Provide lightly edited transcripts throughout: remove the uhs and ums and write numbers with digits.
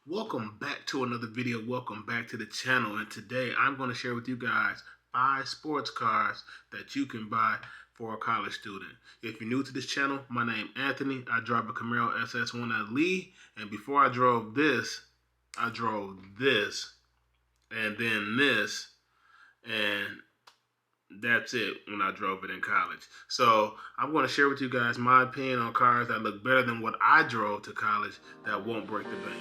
Welcome back to another video. Welcome back to the channel. And today I'm going to share with you guys 5 sports cars that you can buy for a college student. If you're new to this channel, my name is Anthony. I drive a Camaro SS1 Elite. And before I drove this, and then this, and that's it when I drove it in college. So I'm going to share with you guys my opinion on cars that look better than what I drove to college that won't break the bank.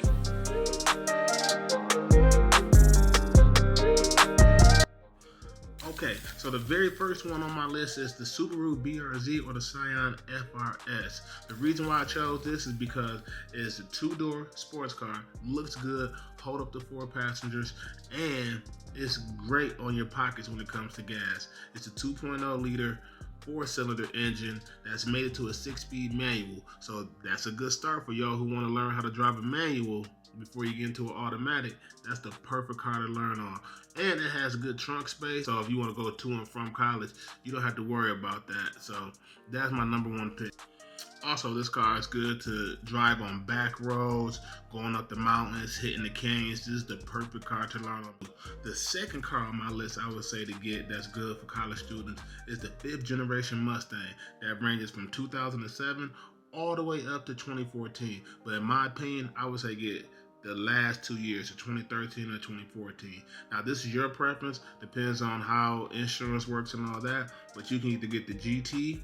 Okay, so the very first one on my list is the Subaru BRZ or the Scion FRS. The reason why I chose this is because it's a 2-door sports car, looks good, hold up to 4 passengers, and it's great on your pockets when it comes to gas. It's a 2.0 liter 4-cylinder engine that's made it to a 6-speed manual. So that's a good start for y'all who want to learn how to drive a manual before you get into an automatic. That's the perfect car to learn on. And it has good trunk space, so if you want to go to and from college, you don't have to worry about that. So that's my number 1 pick. Also, this car is good to drive on back roads, going up the mountains, hitting the canyons. This is the perfect car to learn on. The second car on my list I would say to get that's good for college students is the 5th generation Mustang that ranges from 2007 all the way up to 2014. But in my opinion, I would say get the last 2 years, so 2013 or 2014. Now, this is your preference, depends on how insurance works and all that, but you can either get the GT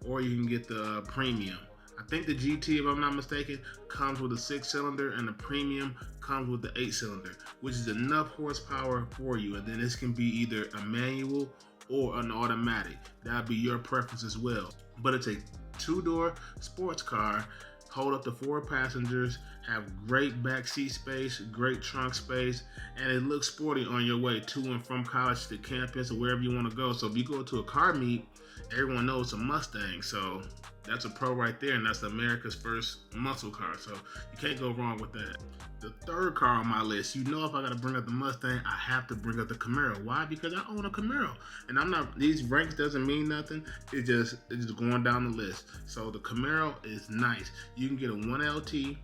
or you can get the premium. I think the GT, if I'm not mistaken, comes with a 6-cylinder and the premium comes with the 8-cylinder, which is enough horsepower for you. And then this can be either a manual or an automatic. That'd be your preference as well. But it's a 2-door sports car, hold up to 4 passengers, have great back seat space, great trunk space, and it looks sporty on your way to and from college to campus or wherever you want to go. So if you go to a car meet, everyone knows it's a Mustang. So that's a pro right there, and that's America's first muscle car. So you can't go wrong with that. The third car on my list, you know, if I gotta bring up the Mustang, I have to bring up the Camaro. Why? Because I own a Camaro, and I'm not. These ranks doesn't mean nothing. It's just going down the list. So the Camaro is nice. You can get a 1LT.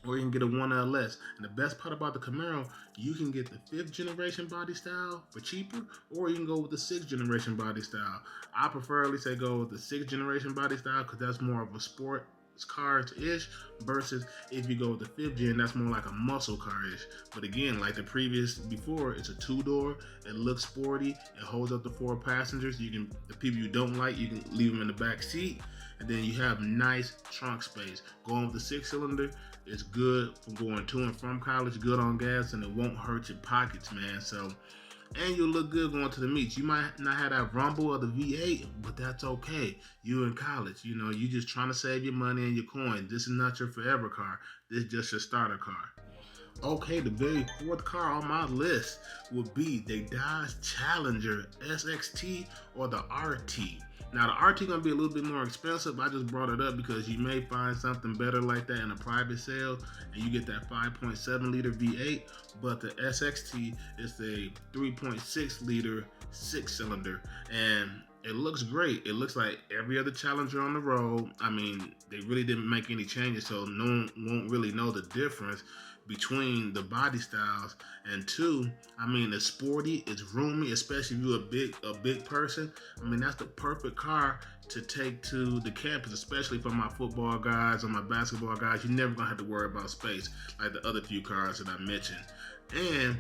Or you can get a 1LS. And the best part about the Camaro, you can get the 5th generation body style for cheaper, or you can go with the 6th generation body style. I preferably say go with the 6th generation body style because that's more of a sport cars-ish, versus if you go with the 5th gen, that's more like a muscle car-ish. But again, like the previous before, it's a 2-door, it looks sporty, it holds up to 4 passengers. You can, the people you don't like, you can leave them in the back seat, and then you have nice trunk space. Going with the 6-cylinder is good for going to and from college, good on gas, and it won't hurt your pockets, man. So, and you'll look good going to the meets. You might not have that rumble of the V8, but that's okay. You're in college, you know, you're just trying to save your money and your coins. This is not your forever car. This is just your starter car. Okay, the very 4th car on my list would be the Dodge Challenger SXT or the RT. Now, the RT gonna be a little bit more expensive. I just brought it up because you may find something better like that in a private sale, and you get that 5.7 liter V8. But the SXT is a 3.6 liter 6-cylinder, and it looks great. It looks like every other Challenger on the road. I mean, they really didn't make any changes, so no one won't really know the difference between the body styles. And 2, I mean, it's sporty, it's roomy, especially if you're a big person. I mean, that's the perfect car to take to the campus, especially for my football guys or my basketball guys. You're never gonna have to worry about space like the other few cars that I mentioned. And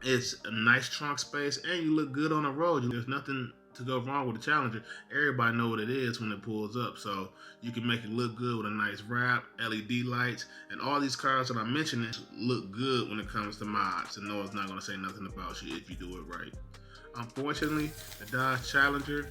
it's a nice trunk space, and you look good on the road. There's nothing to go wrong with the Challenger. Everybody know what it is when it pulls up, so you can make it look good with a nice wrap, LED lights, and all these cars that I'm mentioning look good when it comes to mods. And no, it's not going to say nothing about you if you do it right. Unfortunately, the Dodge Challenger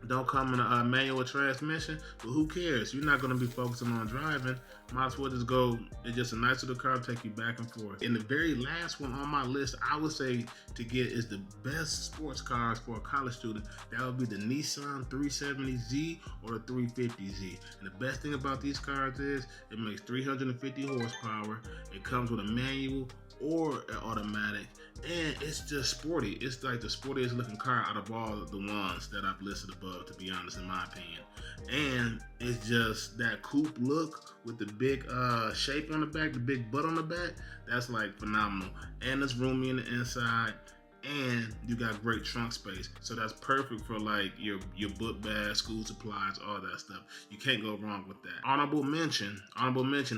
don't come in a manual transmission, but who cares? You're not going to be focusing on driving. Might as well just go. It's just a nice little car to take you back and forth. And the very last one on my list, I would say to get is the best sports cars for a college student. That would be the Nissan 370Z or the 350Z. And the best thing about these cars is it makes 350 horsepower. It comes with a manual or an automatic, and it's just sporty. It's like the sportiest looking car out of all the ones that I've listed above, to be honest, in my opinion. And it's just that coupe look with the big shape on the back, the big butt on the back. That's like phenomenal. And it's roomy in the inside, and you got great trunk space, so that's perfect for like your book bag, school supplies, all that stuff. You can't go wrong with that. Honorable mention,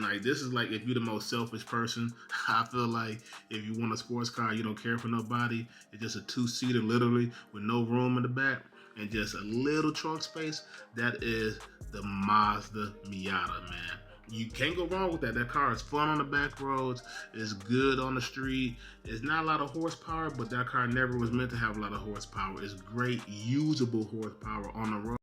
like this is like if you're the most selfish person. I feel like if you want a sports car, you don't care for nobody, it's just a two-seater literally with no room in the back and just a little trunk space, that is the Mazda Miata, man. You can't go wrong with that. That car is fun on the back roads. It's good on the street. It's not a lot of horsepower, but that car never was meant to have a lot of horsepower. It's great usable horsepower on the road.